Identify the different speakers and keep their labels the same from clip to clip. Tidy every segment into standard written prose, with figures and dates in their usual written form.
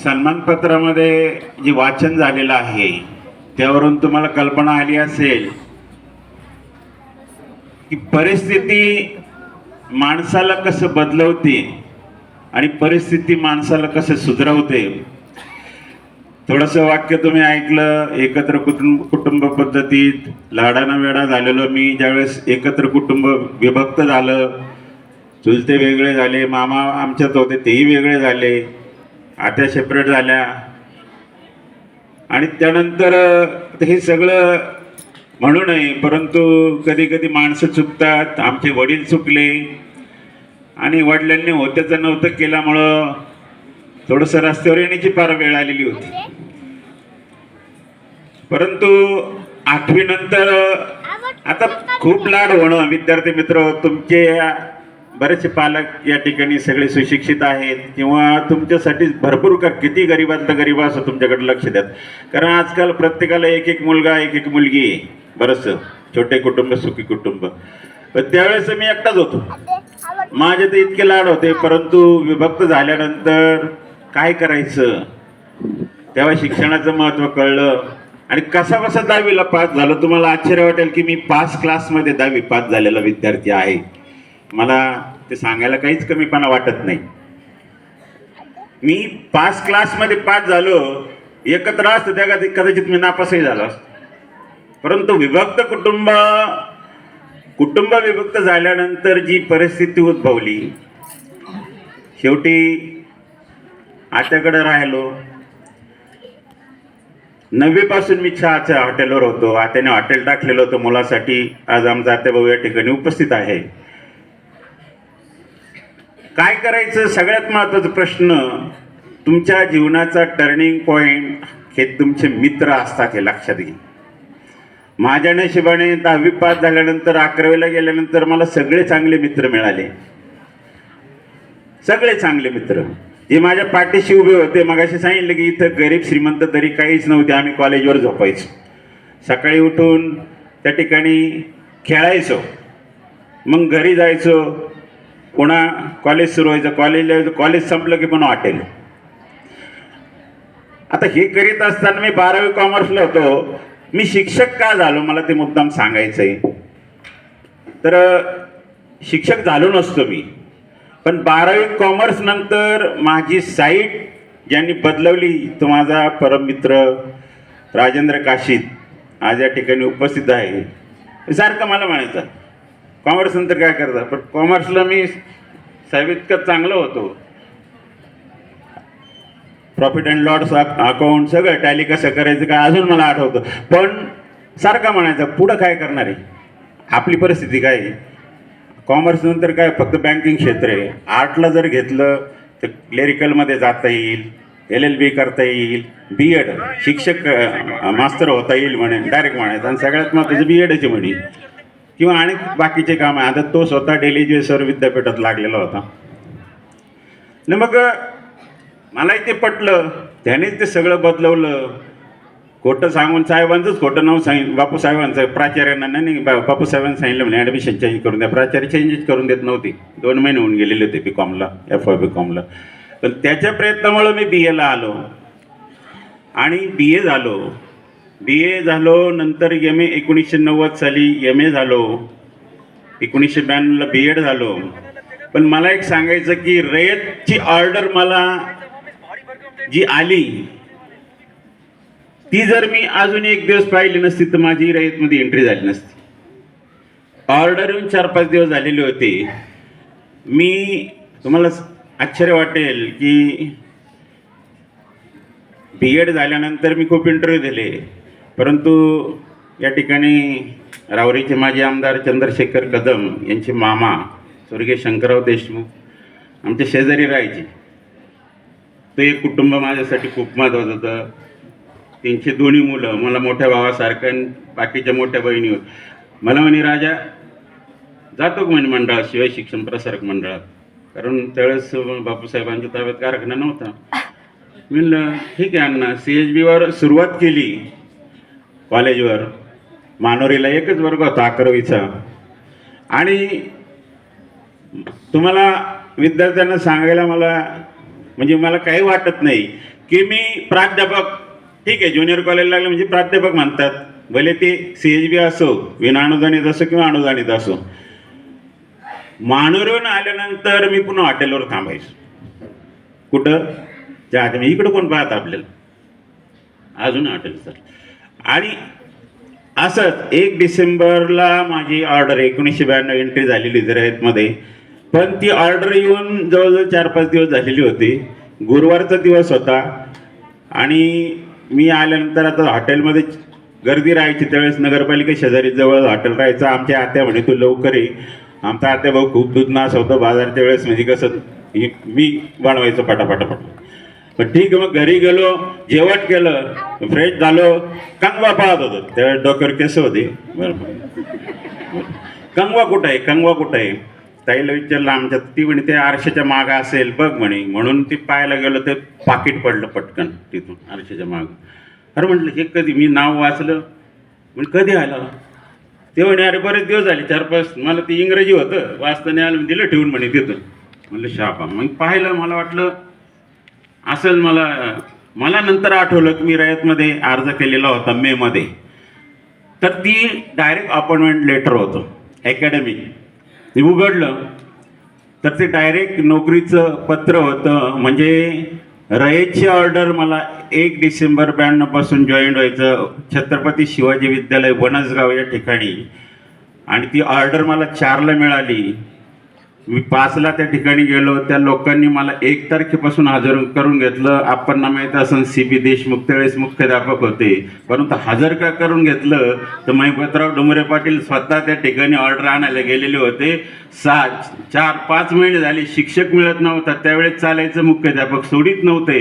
Speaker 1: सन्मानपत्रामध्ये जे वाचन झालेलं आहे त्यावरून तुम्हाला कल्पना आली असेल की परिस्थिती माणसाला कसं बदलवते आणि परिस्थिती माणसाला कसं सुधरवते. थोडंसं वाक्य तुम्ही ऐकलं, एकत्र कुटुंब पद्धतीत लाडाना वेडा झालेलो मी. ज्यावेळेस एकत्र कुटुंब विभक्त झालं, चुलते वेगळे झाले, मामा आमच्यात होते तेही वेगळे झाले, आत्या सेपरेट झाल्या आणि त्यानंतर हे सगळं म्हणू नये परंतु कधी कधी माणसं चुकतात. आमचे वडील चुकले आणि वडिलांनी होत्याचं नव्हतं केल्यामुळं थोडंसं रस्त्यावर येण्याची फार वेळ आलेली होती. परंतु 8वी नंतर आता खूप लाड होणं. विद्यार्थी मित्र, तुमचे बरेचसे पालक या ठिकाणी सगळे सुशिक्षित आहेत किंवा तुमच्यासाठी भरपूर किती गरीबातलं गरीब असं तुमच्याकडे लक्ष द्यात. कारण आजकाल प्रत्येकाला एक एक मुलगा एक एक मुलगी आहे. बरंचसं छोटे कुटुंब सुखी कुटुंब. पण त्यावेळेस मी एकटाच होतो. माझे तर इतके लाड होते, परंतु विभक्त झाल्यानंतर काय करायचं तेव्हा शिक्षणाचं महत्त्व कळलं. आणि कसा 10वीला पास झालो. तुम्हाला आश्चर्य वाटेल की मी पास क्लासमध्ये 10वी पास झालेला विद्यार्थी आहे. मला ते सांगायला काहीच कमीपणा वाटत नाही. मी पास क्लासमध्ये पास झालो. एकत्र असतं त्या कदाचित मी नापासही झालो असतो. परंतु विभक्त कुटुंब विभक्त झाल्यानंतर जी परिस्थिती उद्भवली, शेवटी आत्याकडे राहिलो. 9वी पासून मी चहाच्या हॉटेलवर होतो. आत्याने हॉटेल टाकलेलं होतं मुलासाठी. आज आमचा आत्याभाऊ या ठिकाणी उपस्थित आहे. काय करायचं सगळ्यात महत्त्वाचा प्रश्न. तुमच्या जीवनाचा टर्निंग पॉइंट हे तुमचे मित्र असतात, हे लक्षात घे. माझ्या नशिबाने 10वी पास झाल्यानंतर 11वीला गेल्यानंतर मला सगळे चांगले मित्र मिळाले. सगळे चांगले मित्र जे माझ्या पाठीशी उभे होते. मगाशी सांगितलं की इथं गरीब श्रीमंत तरी काहीच नव्हते. आम्ही कॉलेजवर झोपायचो. सकाळी उठून त्या ठिकाणी खेळायचो, मग घरी जायचो, पुन्हा कॉलेज सुरू व्हायचं. कॉलेज संपलं की पण हॉटेल. आता हे करीत असताना मी 12वी कॉमर्सला होतो. मी शिक्षक का झालो मला ते मुद्दाम सांगायचं आहे. तर शिक्षक झालो नसतो मी, पण 12वी कॉमर्स नंतर माझी साईट ज्यांनी बदलवली तो माझा परममित्र राजेंद्र काशीद आज या ठिकाणी उपस्थित आहे. सारखं मला म्हणायचं कॉमर्स नंतर काय करता. पण कॉमर्सला मी साहेब इतकं चांगलं होतो. प्रॉफिट अँड लॉस अकाउंट सगळं टॅली कसं करायचं काय अजून मला आठवतं. पण सारखा म्हणायचा पुढं काय करणार आहे, आपली परिस्थिती काय आहे. कॉमर्स नंतर काय फक्त बँकिंग क्षेत्र आहे. आर्टला जर घेतलं तर क्लेरिकलमध्ये जाता येईल, LLB करता येईल, BEd शिक्षक मास्तर होता येईल म्हणे डायरेक्ट म्हणायचं. आणि सगळ्यात महत्त्वाचं BEdची म्हणे किंवा आणि बाकीचे कामं. आता तो स्वतः डेलीजेसर विद्यापीठात लागलेला होता. न मग मलाही ते पटलं. त्यानेच ते सगळं बदलवलं. खोटं सांगून साहेबांचंच खोटं नाव सांगितलं. बापूसाहेबांचं प्राचार्यांना नाही बापूसाहेबांनी सांगितलं म्हणे ॲडमिशन चेंज करून द्या. प्राचार्य चेंजच करून देत नव्हती. 2 महिने होऊन गेलेले होते BComला, FY पण त्याच्या प्रयत्नामुळे मी BAला आलो आणि BA झालो. BA झालो. नंतर MA 1990 साली MA झालो. 1992ला BEd झालो. पण मला एक सांगायचं की रयतची ऑर्डर मला जी आली ती जर मी अजून एक दिवस पाहिली नसती तर माझी रयतमध्ये एंट्री झाली नसती. ऑर्डर येऊन 4-5 दिवस झालेले होते. मी तुम्हाला आश्चर्य वाटेल की BEd झाल्यानंतर मी खूप इंटरव्ह्यू दिले, परंतु या ठिकाणी रावरीचे माजी आमदार चंद्रशेखर कदम यांचे मामा स्वर्गीय शंकरराव देशमुख आमच्या शेजारी राहायचे. तो एक कुटुंब माझ्यासाठी खूप महत्त्वाचं होतं. त्यांची 2 मुलं मला मोठ्या भावासारखं आणि बाकीच्या मोठ्या बहिणीवर. मला म्हणे राजा जातो का म्हणे मंडळात, शिवाय शिक्षण प्रसारक मंडळात. कारण त्यावेळेस बापूसाहेबांच्या ताब्यात कारखाना नव्हता. म्हणलं ठीक आहे अण्णा. CHBवर सुरुवात केली. कॉलेजवर मानोरीला एकच वर्ग होता 11वीचा. आणि तुम्हाला विद्यार्थ्यांना सांगायला मला म्हणजे मला काही वाटत नाही की मी प्राध्यापक, ठीक आहे ज्युनियर कॉलेजला लागलं म्हणजे प्राध्यापक म्हणतात, भले ते CHB असो, विनाअनुदानित असो किंवा अनुदानित असो. मानुरवरून आल्यानंतर मी पुन्हा हॉटेलवर थांबायचो. कुठं चहा, मी इकडं कोण पाहत आपल्याला, अजून हॉटेल सर. आणि असंच 1 डिसेंबरला माझी ऑर्डर 1992 एंट्री झालेली मध्ये, पण ती ऑर्डर येऊन जवळजवळ 4-5 दिवस झालेली होती. गुरुवारचा दिवस होता आणि मी आल्यानंतर आता हॉटेलमध्ये गर्दी राहायची त्यावेळेस, नगरपालिका शेजारी जवळ हॉटेल राहायचं. आमच्या आत्या म्हणे तू लवकर ये. आमचा आत्या भाऊ खूप दूध नास होतं बाजारच्या वेळेस, म्हणजे कसं मी बनवायचं पटापटापट. पण ठीक आहे, मग घरी गेलो, जेवण केलं, फ्रेश झालो, कंगवा पाहत होतो. त्यावेळेस डोक्यावर केस होते. बरोबर, कंगवा कुठं आहे, कंगवा कुठं आहे. ताईला विचारलं आमच्या, ती म्हणे ते आरशाच्या मागं असेल बघ म्हणे. म्हणून ती पाहायला गेलो, ते पाकिट पडलं पटकन तिथून आरशाच्या मागं. अरे म्हटलं हे कधी, मी नाव वाचलं, म्हणजे कधी आलं. ते म्हणे अरे बरेच दिवस झाले, 4-5. मला ते इंग्रजी होतं, वाचता नाही आलं, दिलं ठेवून म्हणे तिथं. म्हणलं शापा. मग पाहिलं, मला वाटलं असेल. मला नंतर आठवलं की मी रयतमध्ये अर्ज केलेला होता मेमध्ये. तर ती डायरेक्ट अपॉइंटमेंट लेटर होतं अकॅडमिक. ते उघडलं तर ते डायरेक्ट नोकरीचं पत्र होतं. म्हणजे रयतची ऑर्डर मला 1 डिसेंबर 92 पासून जॉईन व्हायचं छत्रपती शिवाजी विद्यालय बनसगाव या ठिकाणी. आणि ती ऑर्डर मला 4ला मिळाली. मी 5ला त्या ठिकाणी गेलो. त्या लोकांनी मला 1 तारखेपासून हजर करून घेतलं. आपण माहीत असेल CB देशमुख त्यावेळेस मुख्याध्यापक होते. परंतु हजर का करून घेतलं तर महिपतराव डोंगरे पाटील स्वतः त्या ठिकाणी ऑर्डर आणायला गेलेले होते. 4-5 महिने झाले शिक्षक मिळत नव्हता. त्यावेळेस चालायचं मुख्याध्यापक सोडित नव्हते.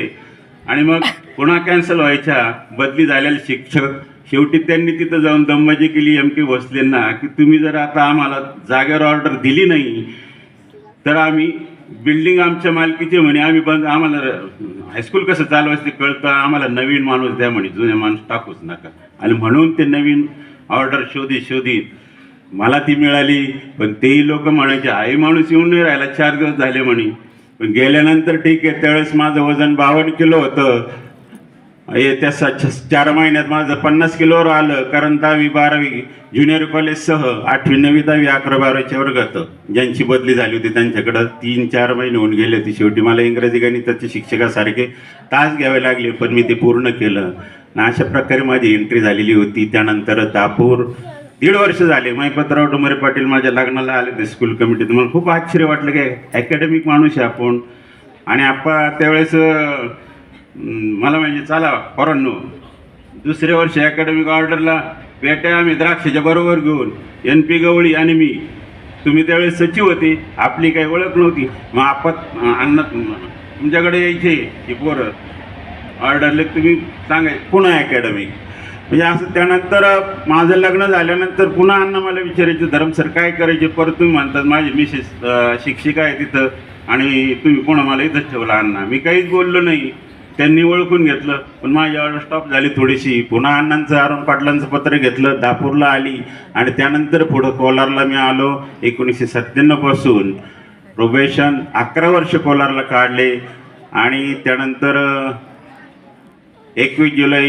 Speaker 1: आणि मग पुन्हा कॅन्सल व्हायच्या, बदली झालेले शिक्षक. शेवटी त्यांनी तिथं जाऊन दमबाजी केली MK भोसलेंना की तुम्ही जर आता आम्हाला जागेवर ऑर्डर दिली नाही तर आम्ही बिल्डिंग आमच्या मालकीचे म्हणे, आम्ही बंद, आम्हाला हायस्कूल कसं चालवायचं ते कळतं, आम्हाला नवीन माणूस द्या म्हणे, जुने माणूस टाकूच नका. आणि म्हणून ते नवीन ऑर्डर शोधित मला ती मिळाली. पण तेही लोक म्हणायचे आई माणूस येऊन नाही राहिला, 4 दिवस झाले म्हणे. पण गेल्यानंतर ठीक आहे. त्यावेळेस माझं वजन 52 किलो होतं. येत्या 4 महिन्यात माझं 50 किलोवर आलं. कारण 10वी 12वी ज्युनियर कॉलेजसह 8वी 9वी 10वी 11 12वीच्या वर्गात ज्यांची बदली झाली होती त्यांच्याकडं 3-4 महिने होऊन गेले होते. शेवटी मला इंग्रजी गणिताच्या शिक्षकासारखे तास घ्यावे लागले, पण मी ते पूर्ण केलं. आणि अशा प्रकारे माझी एंट्री झालेली होती. त्यानंतर दापूर 1.5 वर्ष झाले. महिपतराव डोंगरे पाटील माझ्या लग्नाला आले ते स्कूल कमिटीत. मला खूप आश्चर्य वाटलं की अकॅडमिक माणूस आहे आपण. आणि आपण त्यावेळेस मला म्हणजे चला पोरांनो, 2ऱ्या वर्षी अकॅडमिक ऑर्डरला पेट्या आम्ही द्राक्षाच्या बरोबर घेऊन NP गवळी आणि मी, तुम्ही त्यावेळेस सचिव होते, आपली काही ओळख नव्हती. मग आपण अन्न तुमच्याकडे यायचे की पोरं ऑर्डरले तुम्ही सांगायचे पुन्हा अकॅडमिक. म्हणजे असं. त्यानंतर माझं लग्न झाल्यानंतर पुन्हा अण्णा मला विचारायचे धर्म सर काय करायचे. परत तुम्ही म्हणतात माझी मिसेस शिक्षिका आहे तिथं आणि तुम्ही पुन्हा मला इथंच ठेवला अण्णा. मी काहीच बोललो नाही. त्यांनी ओळखून घेतलं. पण माझी ऑर्डर स्टॉप झाली थोडीशी. पुन्हा अण्णांचं अरुण पाटलांचं पत्र घेतलं, दापूरला आली. आणि त्यानंतर पुढं कोलारला मी आलो. 1997 पासून प्रोबेशन 11 वर्ष कोलारला काढले. आणि त्यानंतर 21 जुलै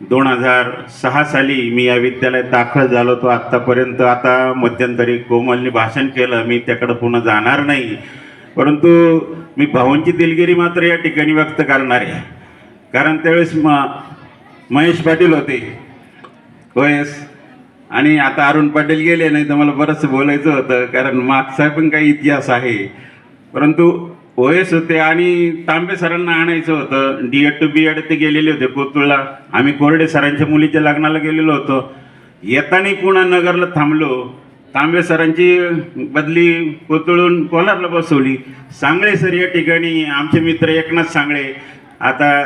Speaker 1: 2006 साली मी या विद्यालयात दाखल झालो. तो आत्तापर्यंत, आता मध्यंतरी कोमलने भाषण केलं, मी त्याकडं पुन्हा जाणार नाही. परंतु मी भाऊंची दिलगिरी मात्र या ठिकाणी व्यक्त करणार आहे. कारण त्यावेळेस महेश पाटील होते OS, आणि आता अरुण पाटील गेले. नाही तर मला बरंचसं बोलायचं होतं, कारण मागचा पण काही इतिहास आहे. परंतु OS होते आणि तांबे सरांना आणायचं होतं. D.Ed to B.Ed ते गेलेले होते कोथरूडला. आम्ही कोरडे सरांच्या मुलीच्या लग्नाला गेलेलो होतो. येताना पुन्हा नगरला थांबलो. तांबे सरांची बदली कोथरूडून कोलारला बसवली. सांगळे सर या ठिकाणी आमचे मित्र एकनाथ सांगळे, आता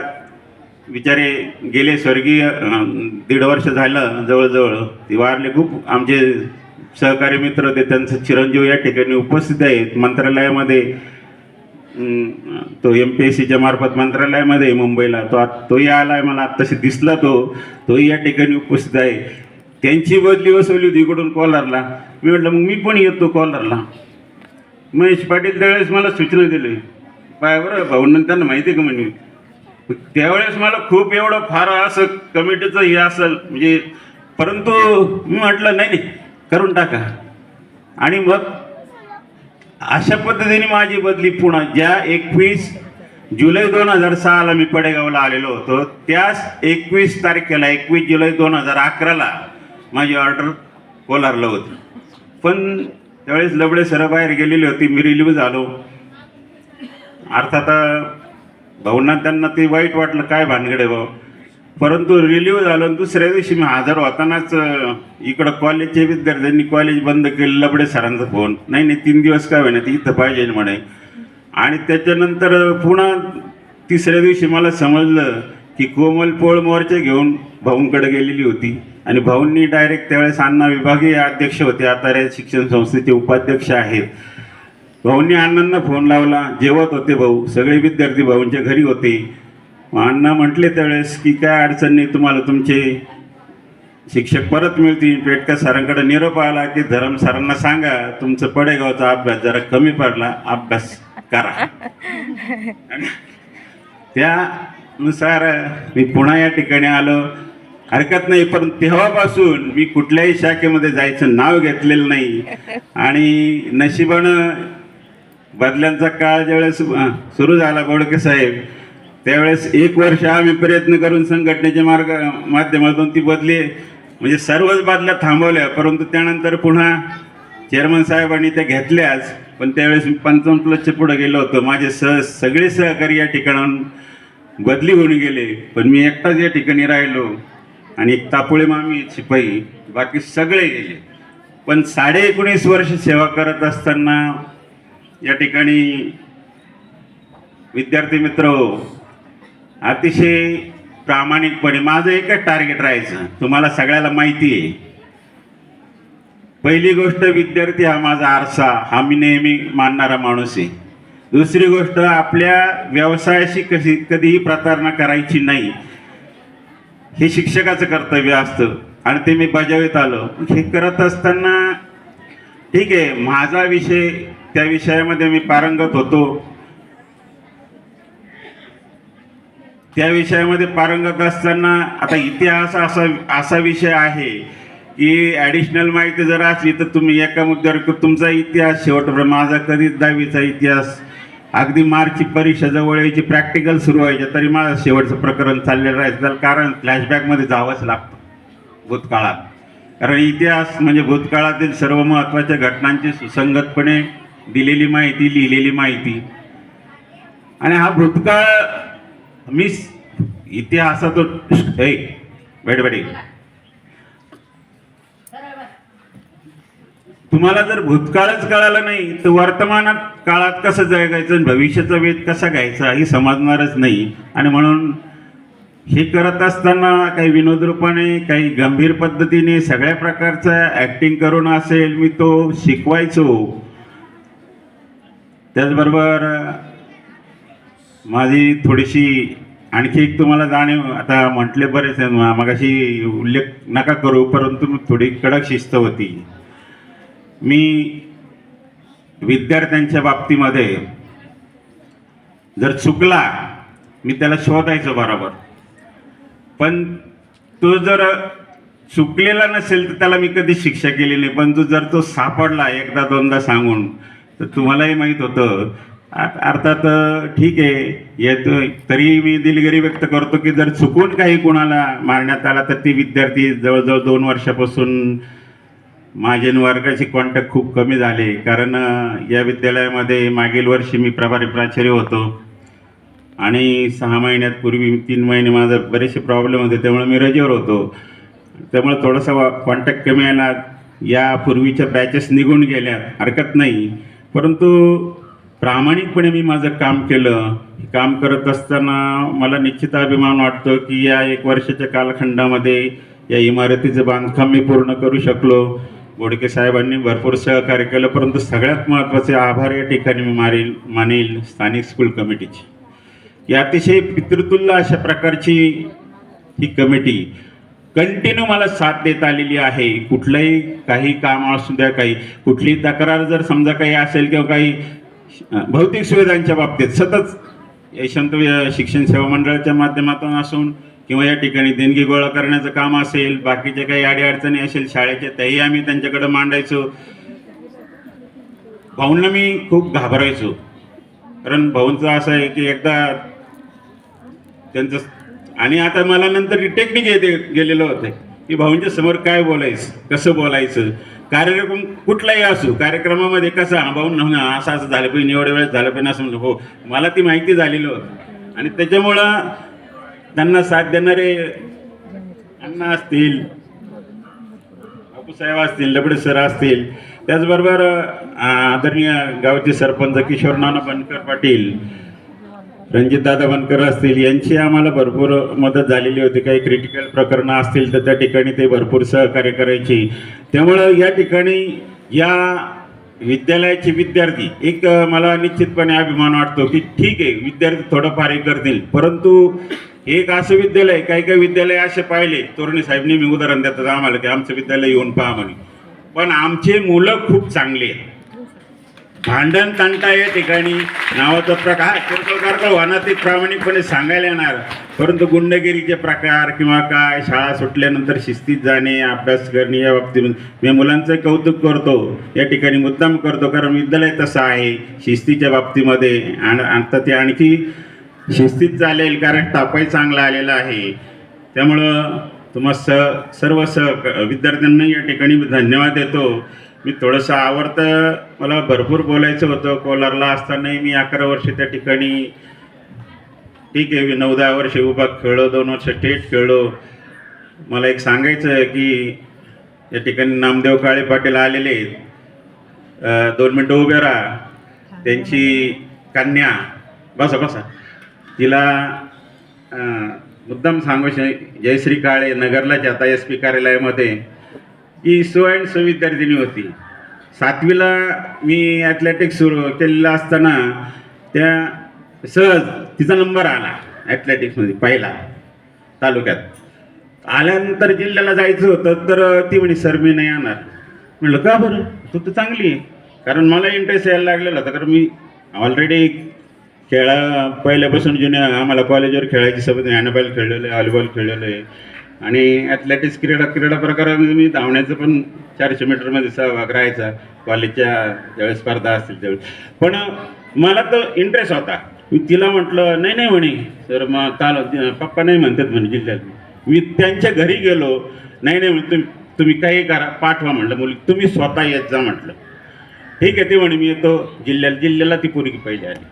Speaker 1: बिचारे गेले स्वर्गीय, 1.5 वर्ष झालं जवळजवळ ते वारले. खूप आमचे सहकारी मित्र होते, त्यांचं चिरंजीव या ठिकाणी उपस्थित आहेत. मंत्रालयामध्ये तो MPSCच्या मार्फत मंत्रालयामध्ये मुंबईला तोही आला आहे. मला आत्ताशी दिसला तोही या ठिकाणी उपस्थित आहे. त्यांची बदली बसवली होती इकडून कोलारला. मी म्हटलं मग मी पण येतो कोलारला. महेश पाटील त्यावेळेस मला सूचना दिली, पाय बरं भाऊंना त्यांना माहिती आहे का म्हणे त्यावेळेस मला खूप एवढं फार असं कमिटीचं हे असेल म्हणजे, परंतु मी म्हटलं नाही नाही करून टाका. आणि मग अशा पद्धतीने माझी बदली पुन्हा ज्या 21 जुलै 2006ला मी पडेगावला आलेलो होतो, त्याच 21 तारखेला 21 जुलै 2011ला माझी ऑर्डर कोलारला होती. पण त्यावेळेस लबडे सर बाहेर गेलेली होती, मी रिलीव्ह झालो. अर्थात भाऊंना त्यांना ते वाईट वाटलं, काय भानगडे भाऊ. परंतु रिलीव्ह झालो आणि दुसऱ्या दिवशी मी हजर होतानाच इकडं कॉलेजचे विद्यार्थ्यांनी कॉलेज बंद केलं. लबडे सरांचा फोन, नाही नाही 3 दिवस काय होईना, ती इथं पाहिजे म्हणे. आणि त्याच्यानंतर पुन्हा तिसऱ्या दिवशी मला समजलं की कोमल पोळ मोर्चे घेऊन भाऊंकडे गेलेली होती. आणि भाऊंनी डायरेक्ट त्यावेळेस अण्णा विभागीय अध्यक्ष होते, आता शिक्षण संस्थेचे उपाध्यक्ष आहेत. भाऊंनी अण्णांना फोन लावला, जेवत होते भाऊ, सगळे विद्यार्थी भाऊंच्या घरी होते. अण्णा म्हटले त्यावेळेस की काय अडचण नाही, तुम्हाला तुमचे शिक्षक परत मिळतील. पेटकर सरांकडे निरोप आला की धरम सरांना सांगा तुमचं पडेगावचा अभ्यास जरा कमी पडला, अभ्यास करा. त्यानुसार मी पुन्हा या ठिकाणी आलो, हरकत नाही. पण तेव्हापासून मी कुठल्याही शाखेमध्ये जायचं नाव घेतलेलं नाही. आणि नशिबानं बदल्यांचा काळ ज्यावेळेस सुरू झाला बोडके साहेब, त्यावेळेस 1 वर्ष आम्ही प्रयत्न करून संघटनेच्या माध्यमातून ती बदली म्हणजे सर्वच बदल्या थांबवल्या. परंतु त्यानंतर पुन्हा चेअरमन साहेबांनी त्या घेतल्याच. पण त्यावेळेस मी 55+ पुढे गेलो होतो. माझे सगळे सहकारी या ठिकाणाहून बदली होऊन गेले, पण मी एकटाच या ठिकाणी राहिलो. आणि एक तापुळे मामी शिपाई, बाकी सगळे गेले. पण 19.5 वर्ष सेवा करत असताना या ठिकाणी विद्यार्थी मित्र अतिशय प्रामाणिकपणे माझं एकच टार्गेट राहायचं, तुम्हाला सगळ्याला माहिती आहे. पहिली गोष्ट, विद्यार्थी हा माझा आरसा, हा मी नेहमी मानणारा माणूस आहे. दुसरी गोष्ट, आपल्या व्यवसायाशी कधीही प्रतारणा करायची नाही, हे शिक्षकाचं कर्तव्य असतं आणि ते मी बजावत आलो. हे करत असताना ठीक आहे, माझा विषय त्या विषयामध्ये मी पारंगत होतो. त्या विषयामध्ये पारंगत असताना आता इतिहास असा विषय आहे की ॲडिशनल माहिती जर असली तर तुम्ही एका मुद्द्यावर तुमचा इतिहास शेवटपर्यंत, माझा कधीच 10वीचा इतिहास अगदी मार्चची परीक्षा जवळ यायची, प्रॅक्टिकल सुरू व्हायचे तरी माझं शेवटचं प्रकरण चाललेलं राहायचं. त्याला कारण फ्लॅशबॅकमध्ये जावंच लागतं भूतकाळात, कारण इतिहास म्हणजे भूतकाळातील सर्व महत्त्वाच्या घटनांची सुसंगतपणे दिलेली माहिती, लिहिलेली माहिती. आणि हा भूतकाळ मी इतिहासातून बेडबडी तुम्हाला जर भूतकाळच कळाला नाही तर वर्तमानात काळात कसं जगायचं आणि भविष्याचा वेध कसा घ्यायचा हे समजणारच नाही. आणि म्हणून हे करत असताना काही विनोद रूपाने, काही गंभीर पद्धतीने, सगळ्या प्रकारचा ॲक्टिंग करून असेल मी तो शिकवायचो. त्याचबरोबर माझी थोडीशी आणखी एक तुम्हाला जाणीव, आता म्हटले बरेच मगाशी उल्लेख नका करू, परंतु थोडी कडक शिस्त होती. मी विद्यार्थ्यांच्या बाबतीमध्ये जर चुकला मी त्याला शोधायचो बरोबर, पण तो जर चुकलेला नसेल तर त्याला मी कधी शिक्षा केली नाही. पण जर तो सापडला एकदा दोनदा सांगून तर तुम्हालाही माहीत होतं. अर्थात ठीक आहे, येतो तरी मी दिलगिरी व्यक्त करतो की जर चुकून काही कोणाला मारण्यात आला तर ती विद्यार्थी जवळजवळ 2 वर्षापासून माझे वर्गाचे कॉन्टॅक्ट खूप कमी झाले. कारण या विद्यालयामध्ये मागील वर्षी मी प्रभारी प्राचार्य होतो आणि 6 महिन्यापूर्वी 3 महिने माझा बरेचसे प्रॉब्लेम होते, त्यामुळे मी रजेवर होतो. त्यामुळे थोडासा कॉन्टॅक्ट कमी आला. यापूर्वीच्या बॅचेस निघून गेल्या, हरकत नाही, परंतु प्रामाणिकपणे मी माझं काम केलं. काम करत असताना मला निश्चित अभिमान वाटतो की या 1 वर्षाच्या कालखंडामध्ये या इमारतीचं बांधकाम मी पूर्ण करू शकलो. बोडके साहेबांनी भरपूर सहकार्य केलं, परंतु सगळ्यात महत्त्वाचे आभार या ठिकाणी मी मानेल स्थानिक स्कूल कमिटीची. ही अतिशय पितृतुल्य अशा प्रकारची ही कमिटी कंटिन्यू मला साथ देत आलेली आहे. कुठलंही काही काम असू द्या, काही कुठलीही तक्रार जर समजा काही असेल किंवा काही भौतिक सुविधांच्या बाबतीत सतत यशवंत शिक्षण सेवा मंडळाच्या माध्यमातून असून किंवा या ठिकाणी देणगी गोळा करण्याचं काम असेल, बाकीचे काही अडीअडचणी असेल शाळेच्या, त्याही आम्ही त्यांच्याकडे मांडायचो. भाऊंना मी खूप घाबरायचो, कारण भाऊंचं असं आहे की एकदा त्यांचं, आणि आता मला नंतर टेक्निक येते गेलेलं होतं की भाऊंच्या समोर काय बोलायचं, कसं बोलायचं, कार्यक्रम कुठलाही असो कार्यक्रमामध्ये कसं भाऊ असं असं झालं पाहिजे, एवढ्या वेळेस झालं पाहिजे असं म्हणलं. हो, मला ती माहिती झालेली होती. आणि त्याच्यामुळं त्यांना साथ देणारे अण्णा असतील, बापूसाहेब असतील, लबडे सर असतील, त्याचबरोबर आदरणीय गावचे सरपंच किशोर नाना बनकर पाटील, रणजितदादा बनकर असतील, यांची आम्हाला भरपूर मदत झालेली होती. काही क्रिटिकल प्रकरणं असतील तर त्या ठिकाणी ते भरपूर सहकार्य करायची. त्यामुळं या ठिकाणी या विद्यालयाचे विद्यार्थी, एक मला निश्चितपणे अभिमान वाटतो की ठीक आहे विद्यार्थी थोडंफार हे करतील, परंतु एक असं विद्यालय, काही काही विद्यालय असे पाहिले, तोरणे साहेब नेहमी उदाहरण देतात आम्हाला की आमचं विद्यालय येऊन पहा म्हणे, पण आमचे मुलं खूप चांगले आहेत. भांडण तंटा या ठिकाणी नावाचा प्रकार किरकोळ वाहनात ते प्रामाणिकपणे सांगायला येणार, परंतु गुंडगिरीचे प्रकार किंवा काय, शाळा सुटल्यानंतर शिस्तीत जाणे, अभ्यास करणे, या बाबतीत मी मुलांचं कौतुक करतो, या ठिकाणी मुद्दाम करतो, कारण विद्यालय तसं आहे शिस्तीच्या बाबतीमध्ये. आणि आता ते आणखी शिस्तीत चालेल, कारण तापही चांगला आलेला आहे. त्यामुळं तुम्हा सर्व विद्यार्थ्यांना या ठिकाणी मी धन्यवाद देतो. मी थोडंसं आवडतं, मला भरपूर बोलायचं होतं. कोलारला असतानाही मी 11 वर्ष त्या ठिकाणी, ठीक आहे, मी 9-10 वर्ष उभा खेळलो, 2 वर्ष स्टेट खेळलो. मला एक सांगायचं आहे की या ठिकाणी नामदेव काळे पाटील आलेले, 2 मिनटं उभे राहा. त्यांची कन्या, बसा, तिला मुद्दाम सांगायचं, जयश्री काळे नगरलाच आता SP कार्यालयामध्ये, ही विद्यार्थिनी होती. 7वीला मी ॲथलेटिक्स सुरू केलेलं असताना त्या सहज तिचा नंबर आला ॲथलेटिक्समध्ये पहिला तालुक्यात. आल्यानंतर जिल्ह्याला जायचं होतं, तर ती म्हणे सर मी नाही येणार. म्हटलं का बरं, तू तर चांगली आहे. कारण मला इंटरेस्ट यायला लागलेला होता, कारण मी ऑलरेडी पहिल्यापासून आम्हाला कॉलेजवर खेळायची सवय, हँडबॉल खेळलेलं आहे, व्हॉलीबॉल खेळलेलं आहे, आणि ॲथलेटिक्स क्रीडा प्रकारामध्ये मी धावण्याचं पण 400 मीटरमध्ये सहभाग राहायचा कॉलेजच्या ज्यावेळेस स्पर्धा असतील त्यावेळेस. पण मला तर इंटरेस्ट होता. मी तिला म्हटलं नाही म्हणे सर, मग काल पप्पा नाही म्हणतात म्हणे जिल्ह्यात. मी त्यांच्या घरी गेलो, नाही म्हणे तुम्ही काही करा, पाठवा म्हटलं मुली, तुम्ही स्वतः येत जा म्हटलं. ठीक आहे, ते म्हणे मी येतो जिल्ह्याला ती पोरगी पहिली आली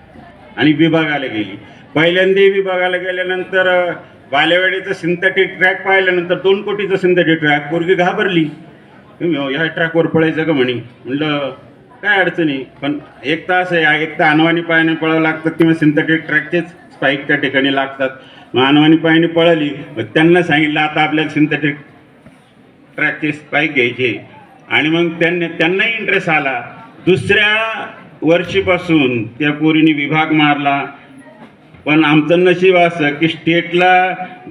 Speaker 1: आणि विभागाला गेली. पहिल्यांदा विभागाला गेल्यानंतर बालेवाडीचं सिंथेटिक ट्रॅक पाहिल्यानंतर 2 कोटीचं सिंथेटिक ट्रॅक, पोरगी घाबरली, ह्या ट्रॅकवर पळायचं का म्हणे. म्हणलं काय अडचणी, पण 1 तास आहे, एक तर अनवाणी पायाने पळावं लागतात किंवा सिंथेटिक ट्रॅकचेच स्पाईक त्या ठिकाणी लागतात. मग अनवाणी पायाने पळाली. मग त्यांना सांगितलं आता आपल्याला सिंथेटिक ट्रॅकचे स्पाईक घ्यायचे, आणि मग त्यांनाही इंटरेस्ट आला. दुसऱ्या वर्षीपासून त्या पोरीने विभाग मारला. पण आमचं नशीब असं की स्टेटला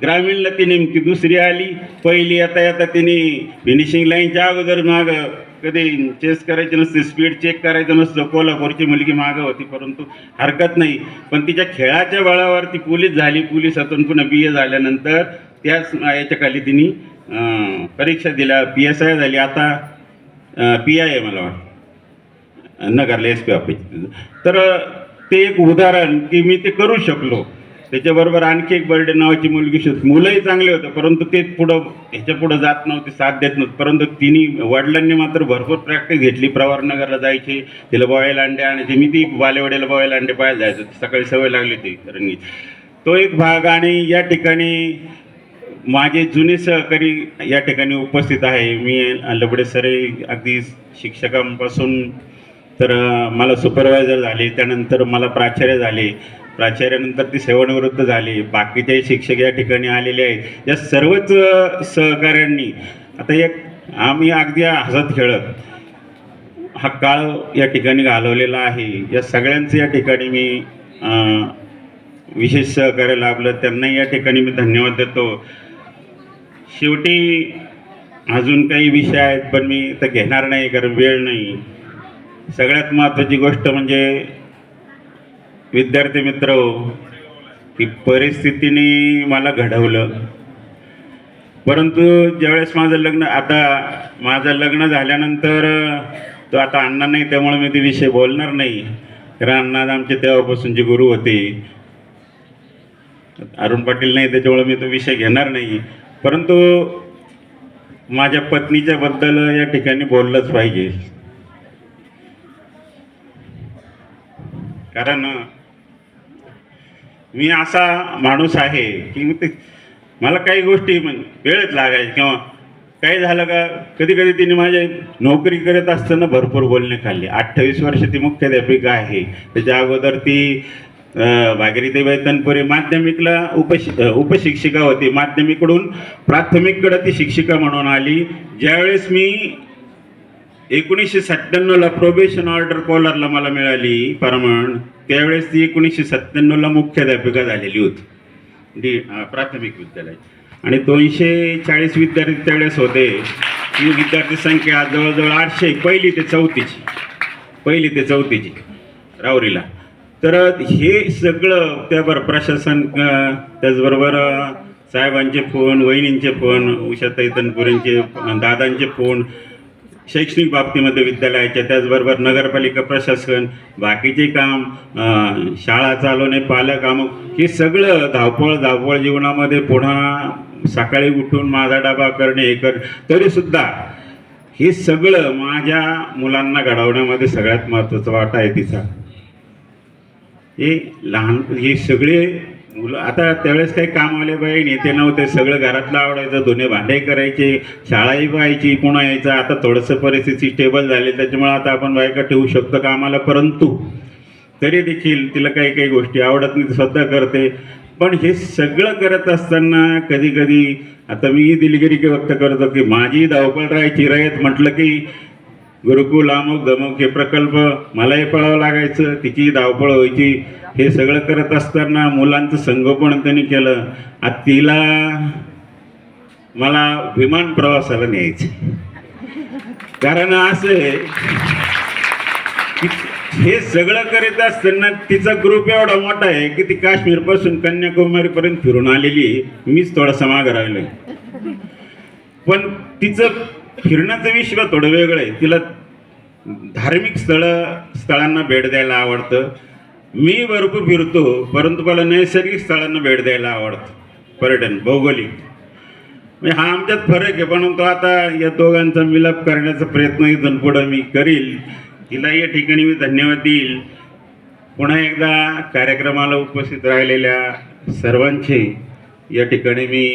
Speaker 1: ग्रामीणला ती नेमकी दुसरी आली. पहिली येता तिने फिनिशिंग लाईनच्या अगोदर मागं कधी चेस करायची नसते, स्पीड चेक करायचं नसतं. कोल्हापूरची मुलगी मागं होती, परंतु हरकत नाही. पण तिच्या खेळाच्या बळावर ती पोलीस झाली. पोलिसातून पुन्हा BA झाल्यानंतर त्याच याच्याखाली तिने परीक्षा दिल्या, PSI झाली. आता PI आहे मला वाटतं नगरला SP ऑफिस. तर ते एक उदाहरण की मी ते करू शकलो. त्याच्याबरोबर आणखी एक बर्डे नावाची मुलगी होती. मुलंही चांगले होतं, परंतु ते ह्याच्या पुढं जात नव्हते, साथ देत नव्हते. परंतु तिने वडिलांनी मात्र भरपूर प्रॅक्टिस घेतली. प्रवरनगरला जायची, तिला बॉयल अंडे आणायचे. मी ती बालेवाडीला बॉयल अंडे पाहायला जायचं, सकाळी सवय लागली ती रंगी. तो एक भाग. आणि या ठिकाणी माझे जुने सहकारी या ठिकाणी उपस्थित आहे. मी लबडे सर अगदी शिक्षकांपासून तर मला सुपरवायझर झाले, त्यानंतर मला प्राचार्य झाले, प्राचार्यानंतर ती सेवानिवृत्त झाली. बाकीचे शिक्षक या ठिकाणी आलेले आहेत. या सर्वच सहकाऱ्यांनी आता आम्ही अगदी हसत खेळत हा काळ या ठिकाणी घालवलेला आहे. या सगळ्यांचं या ठिकाणी मी विशेष सहकार्य लाभलं, त्यांनाही या ठिकाणी मी धन्यवाद देतो. शेवटी अजून काही विषय आहेत, पण मी तर घेणार नाही कारण वेळ नाही. सगळ्यात महत्त्वाची गोष्ट म्हणजे विद्यार्थी मित्र, की परिस्थितीने मला घडवलं. परंतु ज्यावेळेस माझं लग्न झाल्यानंतर तो आता अण्णा नाही, त्यामुळे मी ते विषय बोलणार नाही. कारण अण्णा आमचे तेव्हापासूनचे गुरु होते. अरुण पाटील नाही, त्याच्यामुळे मी तो विषय घेणार नाही. परंतु माझ्या पत्नीच्या बद्दल या ठिकाणी बोललंच पाहिजे. कारण मी असा माणूस आहे की मला काही गोष्टी वेळच लागायची किंवा काय झालं का कधी कधी तिने माझ्या नोकरी करत असताना भरपूर बोलणे खाल्ले. 28 वर्ष ती मुख्याध्यापिका आहे. त्याच्या अगोदर ती भागीरथीबाई तनपुरे माध्यमिकला उपशिक्षिका होती. माध्यमिकडून प्राथमिककडे ती शिक्षिका म्हणून आली. ज्यावेळेस मी 1997ला प्रोबेशन ऑर्डर कोलारला मला मिळाली परमनंट, त्यावेळेस ती 1997ला मुख्याध्यापिका झालेली होती प्राथमिक विद्यालय. आणि 240 विद्यार्थी त्यावेळेस होते. ती विद्यार्थी संख्या जवळजवळ 800 पहिली ते चौथीची राऊरीला. तर हे सगळं त्याबरोबर प्रशासन, त्याचबरोबर साहेबांचे फोन, वहिनींचे फोन, उषाताई तनपुरेंचे, दादांचे फोन, शैक्षणिक बाबतीमध्ये विद्यालयाच्या, त्याचबरोबर नगरपालिका प्रशासन, बाकीचे काम, शाळा चालवणे, पालक कामं, हे सगळं धावपळ जीवनामध्ये पुन्हा सकाळी उठून माझा डबा करणे हे तरीसुद्धा हे सगळं माझ्या मुलांना घडवण्यामध्ये सगळ्यात महत्त्वाचा वाटा आहे तिचा. हे सगळे मुलं आता त्यावेळेस काही कामवाले बाई नेते नव्हते. सगळं घरातलं आवडायचं, धुणे भांडे करायचे, शाळाही पाहायची, पुन्हा यायचं. आता थोडंसं परिस्थिती स्टेबल झाली, त्याच्यामुळे आता आपण बायका ठेवू शकतो कामाला. परंतु तरी देखील तिला काही काही गोष्टी आवडत नाही, स्वतः करते. पण हे सगळं करत असताना कधी कधी आता मी दिलगिरी व्यक्त करतो की माझी धावपळ राहायची. रयत म्हटलं की गुरुकुल, अमुक धमुक हे प्रकल्प मलाही पळावं लागायचं, तिची धावपळ व्हायची. हे सगळं करत असताना मुलांचं संगोपन त्यांनी केलं. आता तिला मला विमान प्रवासाला न्यायचं. कारण असं आहे की हे सगळं करीत असताना तिचा ग्रुप एवढा मोठा आहे की ती काश्मीरपासून कन्याकुमारीपर्यंत फिरून आलेली. मीच थोडासा मागं राहिलोय. पण तिचं फिरण्याचं विश्व थोडं वेगळं आहे. तिला धार्मिक स्थळांना भेट द्यायला आवडतं. मी भरपूर फिरतो, परंतु मला नैसर्गिक स्थळांना भेट द्यायला आवडतं. पर्यटन भौगोलिक म्हणजे हा आमच्यात फरक आहे. परंतु आता या दोघांचा मिलाप करण्याचा प्रयत्न इथून पुढं मी करील. तिला या ठिकाणी मी धन्यवाद देईल. पुन्हा एकदा कार्यक्रमाला उपस्थित राहिलेल्या सर्वांचे या ठिकाणी मी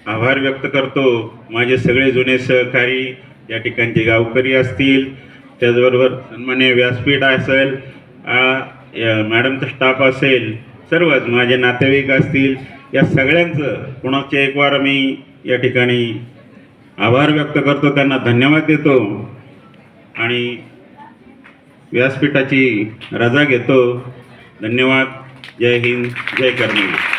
Speaker 1: आभार व्यक्त करतो. माझे सगळे जुने सहकारी, या ठिकाणचे गावकरी असतील, त्याचबरोबर सन्मान्य व्यासपीठ असेल, मॅडमचा स्टाफ असेल, सर्वच माझे नातेवाईक असतील, या सगळ्यांचं पुन्हा एक वार मी या ठिकाणी आभार व्यक्त करतो, त्यांना धन्यवाद देतो आणि व्यासपीठाची रजा घेतो. धन्यवाद. जय हिंद, जय कर्नाटक.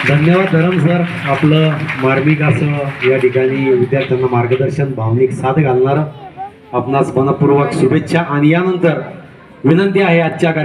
Speaker 2: धन्यवाद धरम सर. आपलं मार्मिक असं या ठिकाणी विद्यार्थ्यांना मार्गदर्शन, भावनिक साथ घालणारं आपणास मनपूर्वक शुभेच्छा. आणि यानंतर विनंती आहे आजच्या कार्यक्रम